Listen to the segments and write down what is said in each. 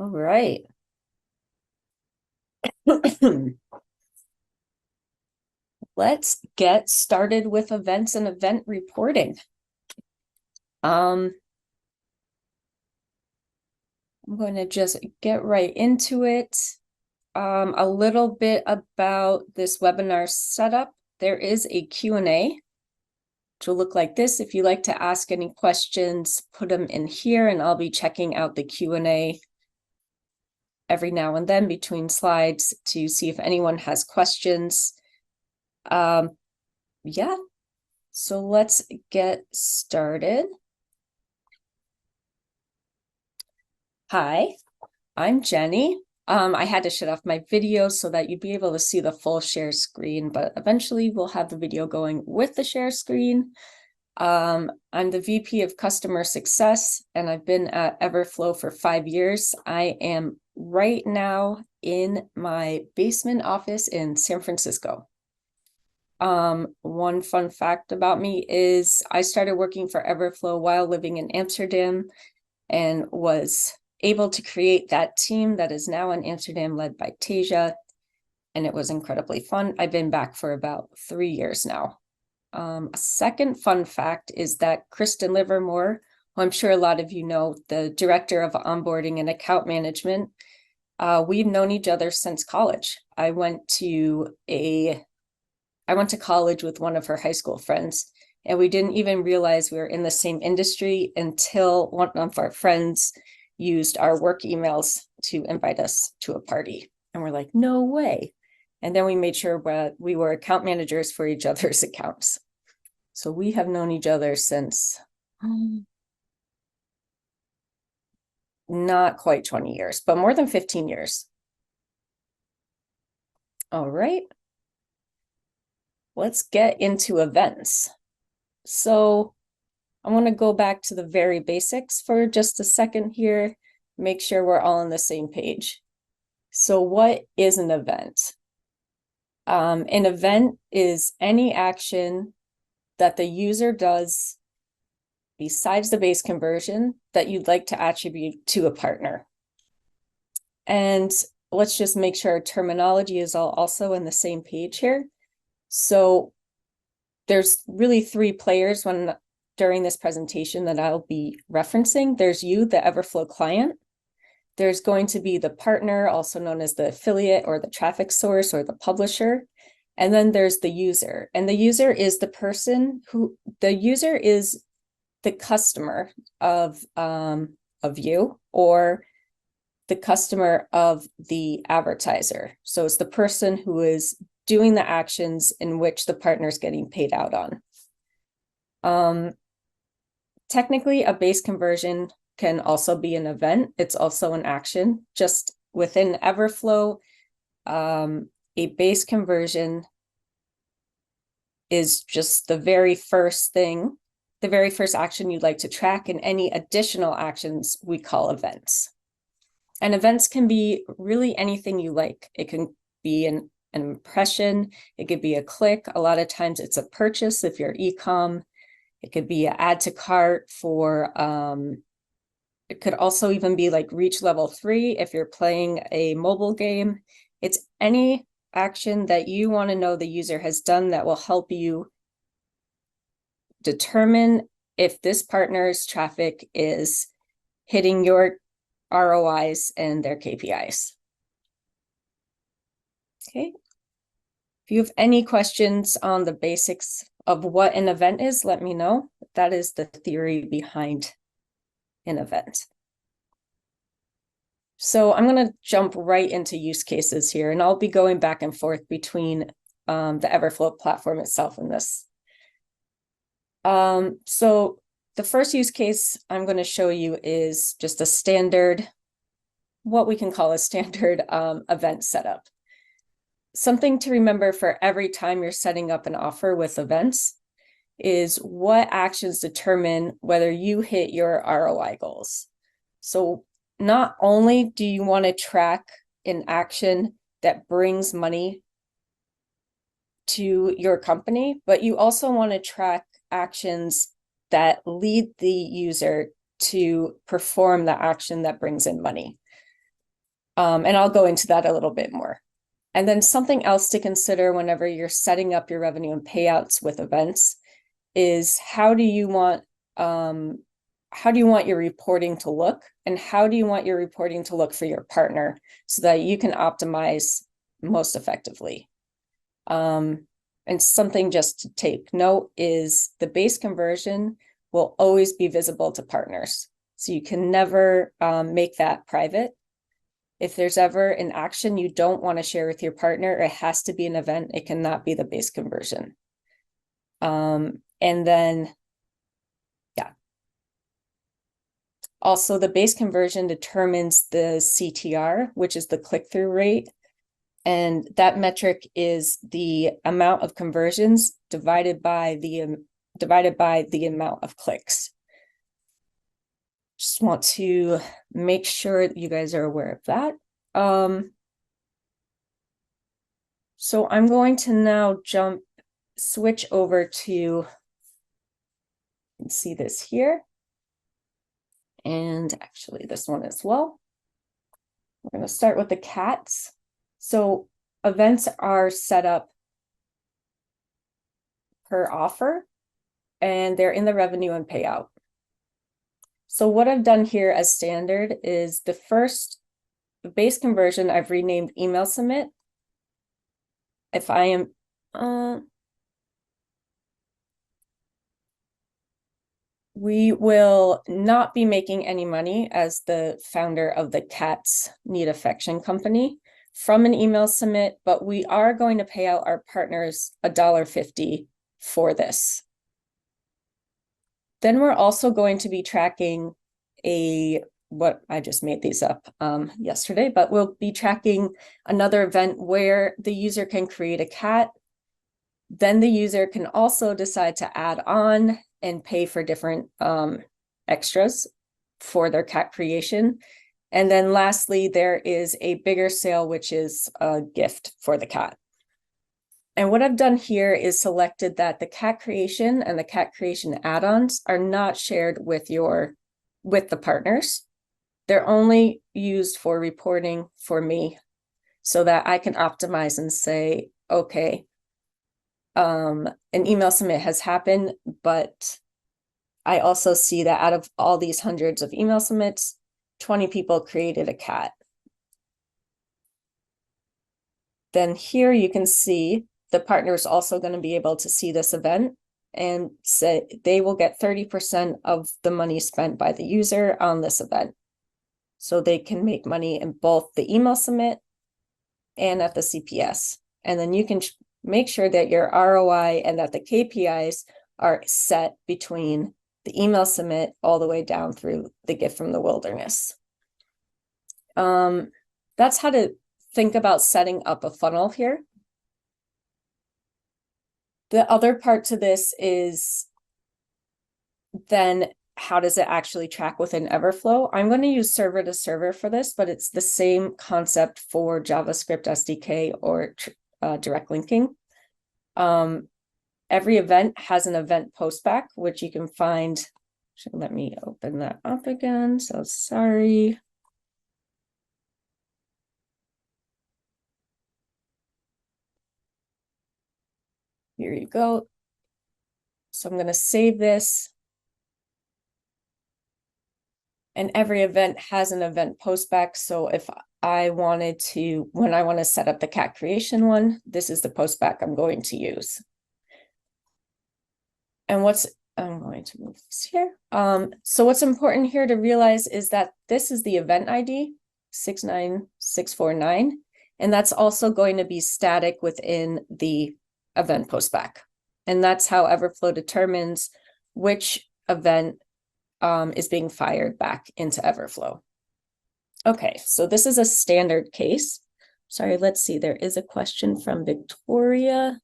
All right. Let's get started with events and event reporting. I'm going to just get right into it. A little bit about this webinar setup. There is a Q&A, which will look like this. If you'd like to ask any questions, put them in here, and I'll be checking out the Q&A every now and then between slides to see if anyone has questions. Yeah, so let's get started. Hi, I'm Jenny. I had to shut off my video so that you'd be able to see the full share screen, but eventually we'll have the video going with the share screen. I'm the VP of Customer Success, and I've been at Everflow for 5 years. I am right now in my basement office in San Francisco. One fun fact about me is I started working for Everflow while living in Amsterdam and was able to create that team that is now in Amsterdam led by Tasia, and it was incredibly fun. I've been back for about 3 years now. A second fun fact is that Kristen Livermore, who I'm sure a lot of you know, the Director of Onboarding and Account Management, we've known each other since college. I went to college with one of her high school friends, and we didn't even realize we were in the same industry until one of our friends used our work emails to invite us to a party. And we're like, no way. And then we made sure we were account managers for each other's accounts. So we have known each other since not quite 20 years, but more than 15 years. All right. Let's get into events. So I want to go back to the very basics for just a second here, make sure we're all on the same page. So what is an event? An event is any action that the user does besides the base conversion that you'd like to attribute to a partner. And let's just make sure our terminology is all also on the same page here. So there's really 3 players during this presentation that I'll be referencing. There's you, the Everflow client. There's going to be the partner, also known as the affiliate or the traffic source or the publisher. And then there's the user. And the user is the customer of you, or the customer of the advertiser. So it's the person who is doing the actions in which the partner is getting paid out on. Technically, a base conversion can also be an event. It's also an action. Just within Everflow, a base conversion is just the very first thing, the very first action you'd like to track, and any additional actions we call events. And events can be really anything you like. It can be an impression, it could be a click. A lot of times it's a purchase if you're e-com. It could be an add to cart for, it could also even be like reach level 3 if you're playing a mobile game. It's any action that you want to know the user has done that will help you determine if this partner's traffic is hitting your ROIs and their KPIs. Okay. If you have any questions on the basics of what an event is, let me know. That is the theory behind an event. So I'm going to jump right into use cases here, and I'll be going back and forth between the Everflow platform itself and this. So the first use case I'm going to show you is just a standard, what we can call a standard event setup. Something to remember for every time you're setting up an offer with events is what actions determine whether you hit your ROI goals. So not only do you want to track an action that brings money to your company, but you also want to track actions that lead the user to perform the action that brings in money. And I'll go into that a little bit more. And then something else to consider whenever you're setting up your revenue and payouts with events is how do you want your reporting to look, and how do you want your reporting to look for your partner so that you can optimize most effectively. And something just to take note is the base conversion will always be visible to partners. So you can never make that private. If there's ever an action you don't want to share with your partner, it has to be an event. It cannot be the base conversion. And then, yeah. Also, the base conversion determines the CTR, which is the click-through rate. And that metric is the amount of conversions divided by the amount of clicks. Just want to make sure that you guys are aware of that. So I'm going to now switch over to, you can see this here. And actually this one as well. We're going to start with the cats. So events are set up per offer, and they're in the revenue and payout. So what I've done here as standard is the base conversion I've renamed email submit. If I am, we will not be making any money as the founder of the Cats Need Affection company from an email submit, but we are going to pay out our partners $1.50 for this. Then we're also going to be tracking what I just made these up yesterday, but we'll be tracking another event where the user can create a cat. Then the user can also decide to add on and pay for different extras for their cat creation. And then lastly, there is a bigger sale, which is a gift for the cat. And what I've done here is selected that the cat creation and the cat creation add-ons are not shared with the partners. They're only used for reporting for me so that I can optimize and say, okay, an email submit has happened, but I also see that out of all these hundreds of email submits, 20 people created a cat. Then here you can see the partner is also going to be able to see this event and say they will get 30% of the money spent by the user on this event. So they can make money in both the email submit and at the CPS. And then you can make sure that your ROI and that the KPIs are set between the email submit all the way down through the gift from the wilderness. That's how to think about setting up a funnel here. The other part to this is then how does it actually track within Everflow? I'm going to use server to server for this, but it's the same concept for JavaScript SDK or direct linking. Every event has an event postback, which you can find. Let me open that up again. So sorry. Here you go. So I'm going to save this. And every event has an event postback. So if I wanted to, when I want to set up the cat creation one, this is the postback I'm going to use. And I'm going to move this here. So what's important here to realize is that this is the event ID 69649, and that's also going to be static within the event postback. And that's how Everflow determines which event is being fired back into Everflow. Okay, so this is a standard case. Sorry, let's see. There is a question from Victoria.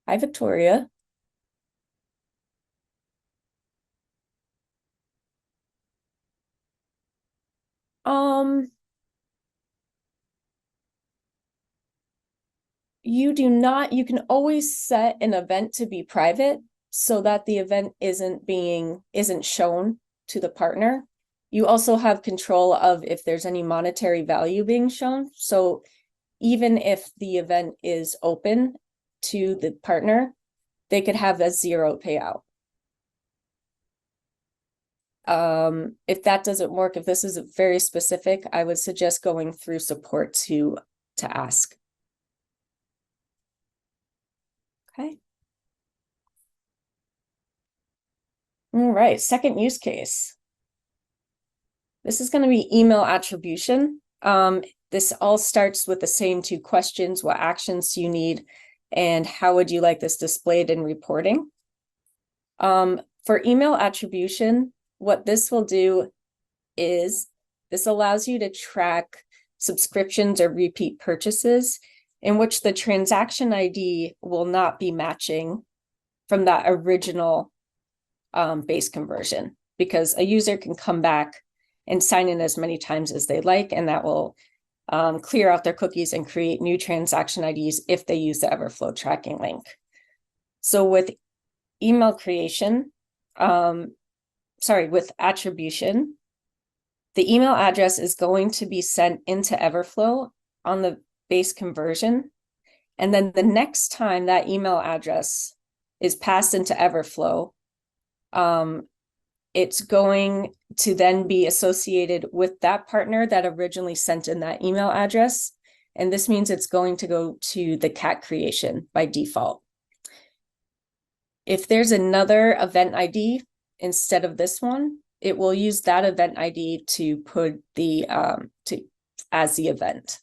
Hi, Victoria. You can always set an event to be private so that the event isn't shown to the partner. You also have control of if there's any monetary value being shown. So even if the event is open to the partner, they could have a 0 payout. If that doesn't work, if this is very specific, I would suggest going through support to ask. Okay. All right, second use case. This is going to be email attribution. This all starts with the same 2 questions. What actions do you need? And how would you like this displayed in reporting? For email attribution, what this will do is this allows you to track subscriptions or repeat purchases in which the transaction ID will not be matching from that original base conversion, because a user can come back and sign in as many times as they like, and that will clear out their cookies and create new transaction IDs if they use the Everflow tracking link. So with email creation, with attribution, the email address is going to be sent into Everflow on the base conversion. And then the next time that email address is passed into Everflow, it's going to then be associated with that partner that originally sent in that email address. And this means it's going to go to the cat creation by default. If there's another event ID instead of this one, it will use that event ID to put the as the event.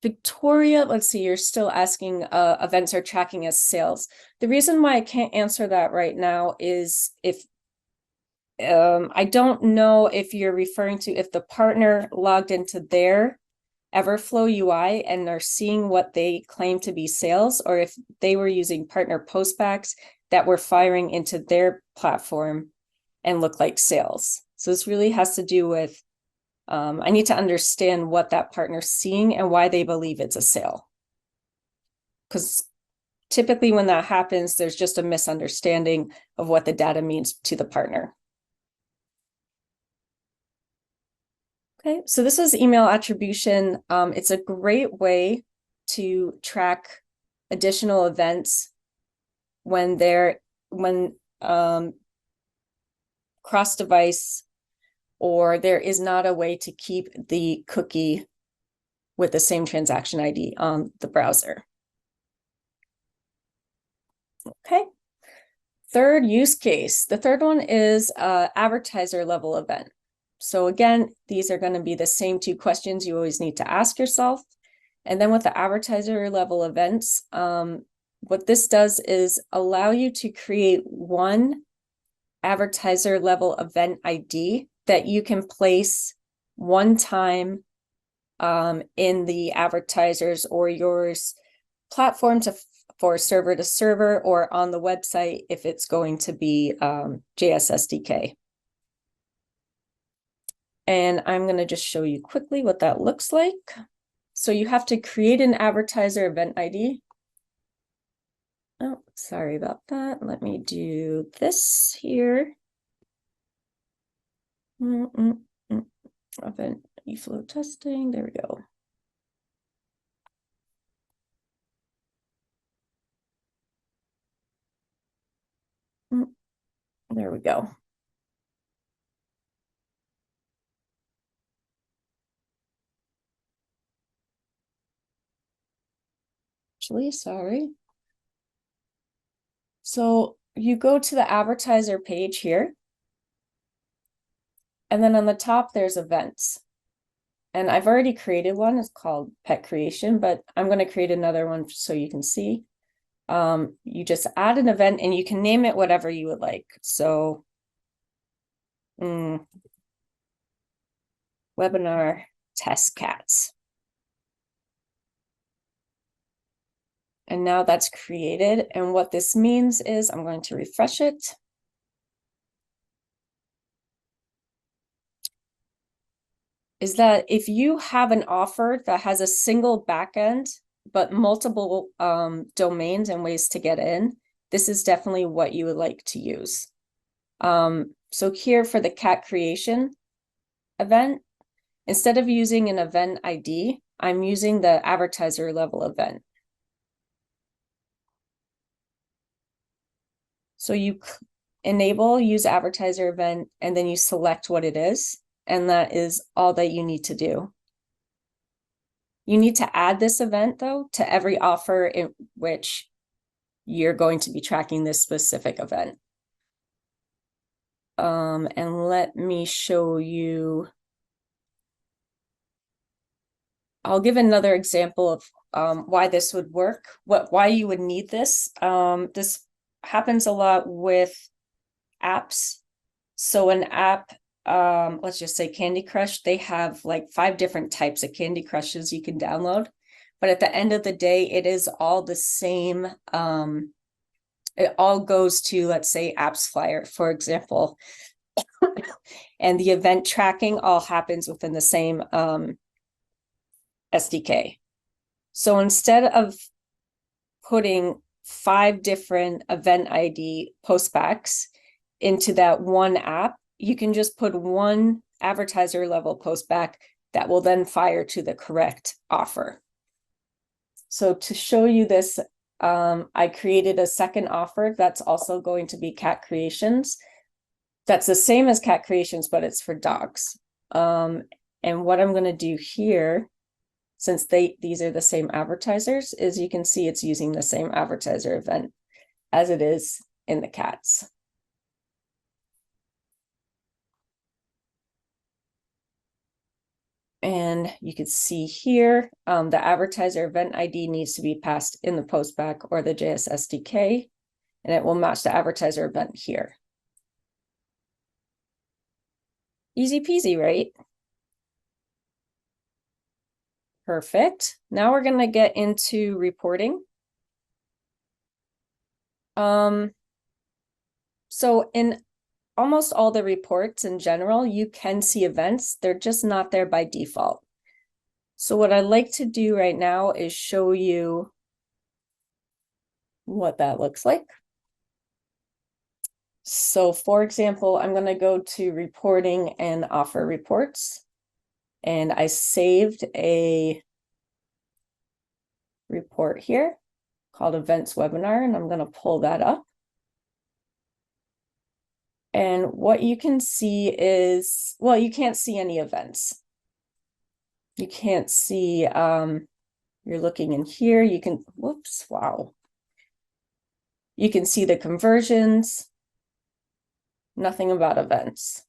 Victoria, let's see, you're still asking events are tracking as sales. The reason why I can't answer that right now is if I don't know if you're referring to if the partner logged into their Everflow UI and are seeing what they claim to be sales, or if they were using partner postbacks that were firing into their platform and look like sales. So this really has to do with I need to understand what that partner's seeing and why they believe it's a sale. Because typically when that happens, there's just a misunderstanding of what the data means to the partner. Okay, so this is email attribution. It's a great way to track additional events when cross-device, or there is not a way to keep the cookie with the same transaction ID on the browser. Okay. Third use case. The third one is advertiser level event. So again, these are going to be the same 2 questions you always need to ask yourself. And then with the advertiser level events, what this does is allow you to create one advertiser level event ID that you can place one time in the advertisers or yours platform for server to server, or on the website if it's going to be JS SDK. And I'm going to just show you quickly what that looks like. So you have to create an advertiser event ID. Oh, sorry about that. Let me do this here. Event eFlow testing. There we go. There we go. Actually, sorry. So you go to the advertiser page here. And then on the top, there's events. And I've already created one. It's called Pet Creation, but I'm going to create another one so you can see. You just add an event and you can name it whatever you would like. So webinar test cats. And now that's created. And what this means is I'm going to refresh it. is that if you have an offer that has a single backend, but multiple domains and ways to get in, this is definitely what you would like to use. So here for the cat creation event, instead of using an event ID, I'm using the advertiser level event. So you enable use advertiser event, and then you select what it is, and that is all that you need to do. You need to add this event though to every offer in which you're going to be tracking this specific event. And let me show you. I'll give another example of why this would work, why you would need this. This happens a lot with apps. So an app, let's just say Candy Crush, they have like 5 different types of Candy Crushes you can download. But at the end of the day, it is all the same. It all goes to, let's say, Apps Flyer, for example. And the event tracking all happens within the same SDK. So instead of putting 5 different event ID postbacks into that one app, you can just put one advertiser level postback that will then fire to the correct offer. So to show you this, I created a second offer that's also going to be cat creations. That's the same as cat creations, but it's for dogs. And what I'm going to do here, since these are the same advertisers, is you can see it's using the same advertiser event as it is in the cats. And you can see here, the advertiser event ID needs to be passed in the postback or the JS SDK, and it will match the advertiser event here. Easy peasy, right? Perfect. Now we're going to get into reporting. So in almost all the reports in general, you can see events. They're just not there by default. So what I'd like to do right now is show you what that looks like. So for example, I'm going to go to reporting and offer reports. And I saved a report here called events webinar, and I'm going to pull that up. And what you can see is, well, you can't see any events. You can't see, you're looking in here, you can, whoops, wow. You can see the conversions, nothing about events.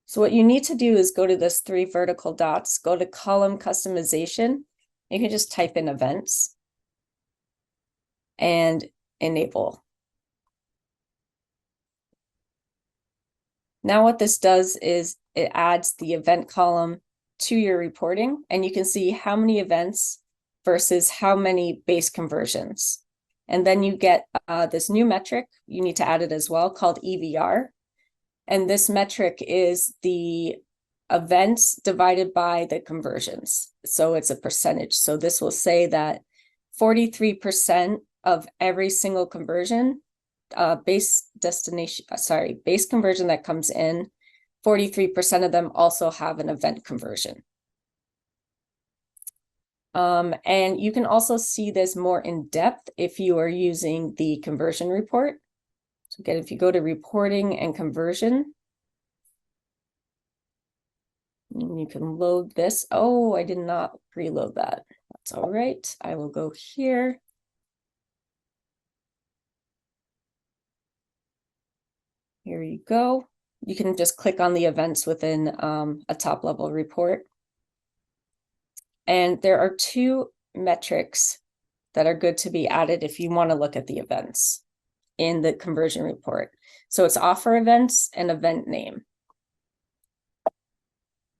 So what you need to do is go to this 3 vertical dots, go to column customization. You can just type in events and enable. Now what this does is it adds the event column to your reporting, and you can see how many events versus how many base conversions. And then you get this new metric, you need to add it as well, called EVR. And this metric is the events divided by the conversions. So it's a percentage. So this will say that 43% of every single conversion, base conversion that comes in, 43% of them also have an event conversion. And you can also see this more in depth if you are using the conversion report. So again, if you go to reporting and conversion, you can load this. Oh, I did not preload that. That's all right. I will go here. Here you go. You can just click on the events within a top level report. And there are 2 metrics that are good to be added if you want to look at the events in the conversion report. So it's offer events and event name.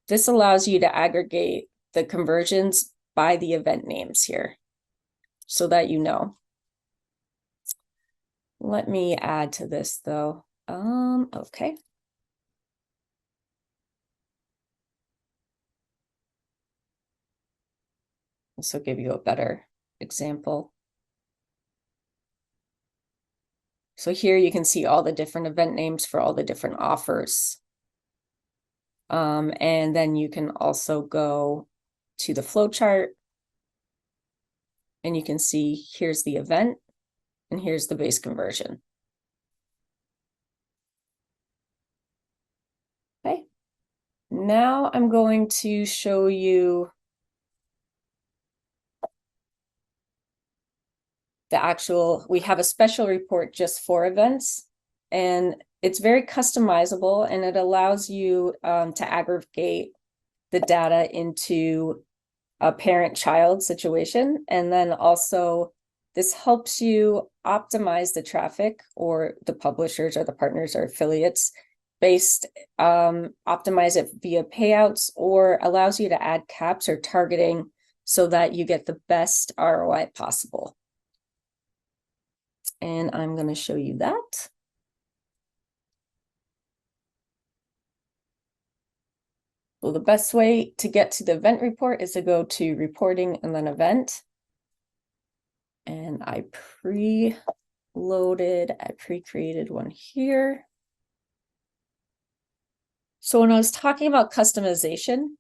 This allows you to aggregate the conversions by the event names here so that you know. Let me add to this though. Okay. This will give you a better example. So here you can see all the different event names for all the different offers. And then you can also go to the flow chart and you can see here's the event and here's the base conversion. Okay. Now I'm going to show you the actual, we have a special report just for events, and it's very customizable, and it allows you to aggregate the data into a parent-child situation. And then also this helps you optimize the traffic, or the publishers or the partners or affiliates based, optimize it via payouts, or allows you to add caps or targeting so that you get the best ROI possible. And I'm going to show you that. Well, the best way to get to the event report is to go to reporting and then event. And I pre-created one here. So when I was talking about customization,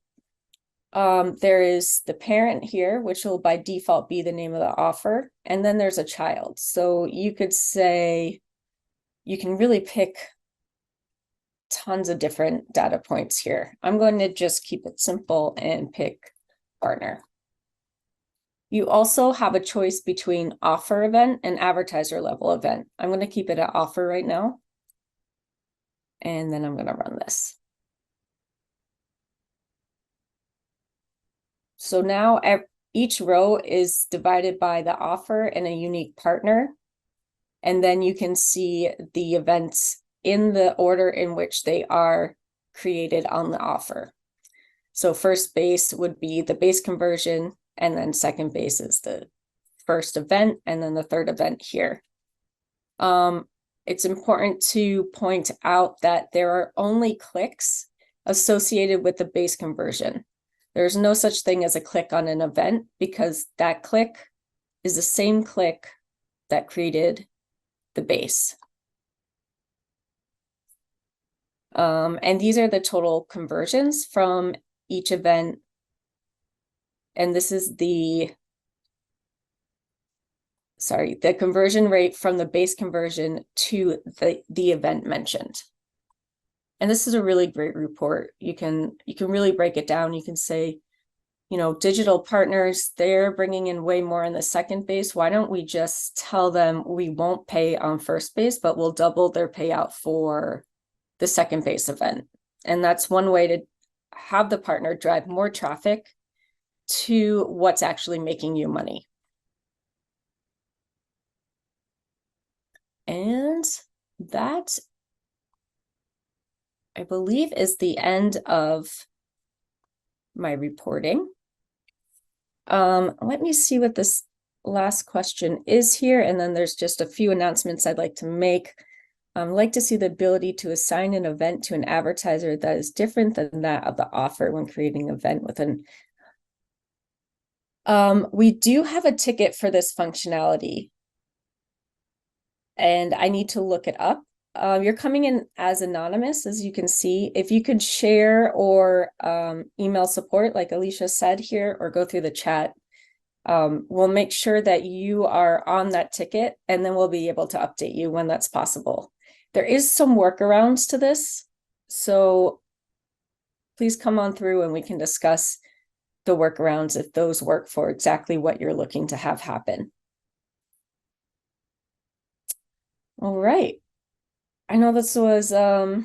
there is the parent here, which will by default be the name of the offer. And then there's a child. So you could say, you can really pick tons of different data points here. I'm going to just keep it simple and pick partner. You also have a choice between offer event and advertiser level event. I'm going to keep it at offer right now. And then I'm going to run this. So now each row is divided by the offer and a unique partner. And then you can see the events in the order in which they are created on the offer. So first base would be the base conversion, and then second base is the first event, and then the third event here. It's important to point out that there are only clicks associated with the base conversion. There's no such thing as a click on an event, because that click is the same click that created the base. And these are the total conversions from each event. And this is the conversion rate from the base conversion to the event mentioned. And this is a really great report. You can really break it down. You can say, you know, digital partners, they're bringing in way more in the second base. Why don't we just tell them we won't pay on first base, but we'll double their payout for the second base event? And that's one way to have the partner drive more traffic to what's actually making you money. And that, I believe, is the end of my reporting. Let me see what this last question is here. And then there's just a few announcements I'd like to make. I'd like to see the ability to assign an event to an advertiser that is different than that of the offer when creating an event with an. We do have a ticket for this functionality, and I need to look it up. You're coming in as anonymous, as you can see. If you could share or email support, like Alicia said here, or go through the chat, we'll make sure that you are on that ticket, and then we'll be able to update you when that's possible. There is some workarounds to this, so please come on through and we can discuss the workarounds if those work for exactly what you're looking to have happen. All right. I know this was a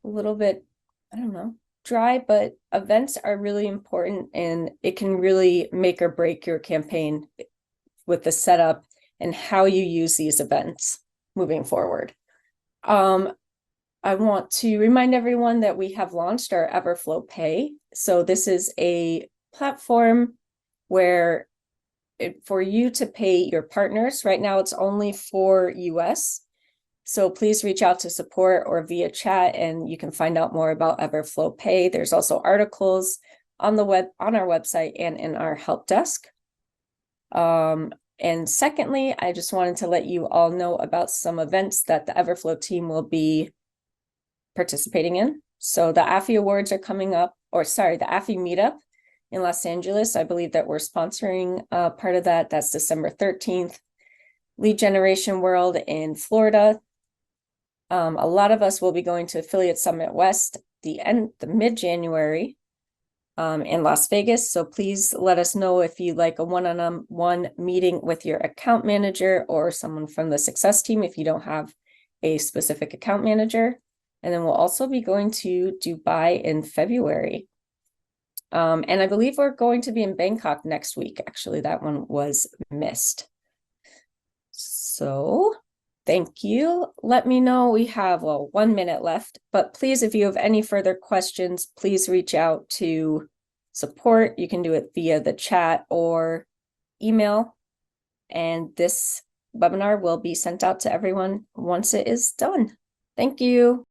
little bit, I don't know, dry, but events are really important, and it can really make or break your campaign with the setup and how you use these events moving forward. I want to remind everyone that we have launched our Everflow Pay. So this is a platform where for you to pay your partners. Right now it's only for US. So please reach out to support or via chat, and you can find out more about Everflow Pay. There's also articles on our website and in our help desk. And secondly, I just wanted to let you all know about some events that the Everflow team will be participating in. So the AFI Awards are coming up, the AFI Meetup in Los Angeles. I believe that we're sponsoring part of that. That's December 13th. Lead Generation World in Florida. A lot of us will be going to Affiliate Summit West the mid-January in Las Vegas. So please let us know if you'd like a one-on-one meeting with your account manager or someone from the success team if you don't have a specific account manager. And then we'll also be going to Dubai in February. And I believe we're going to be in Bangkok next week. Actually, that one was missed. So thank you. Let me know. We have 1 minute left, but please, if you have any further questions, please reach out to support. You can do it via the chat or email. And this webinar will be sent out to everyone once it is done. Thank you.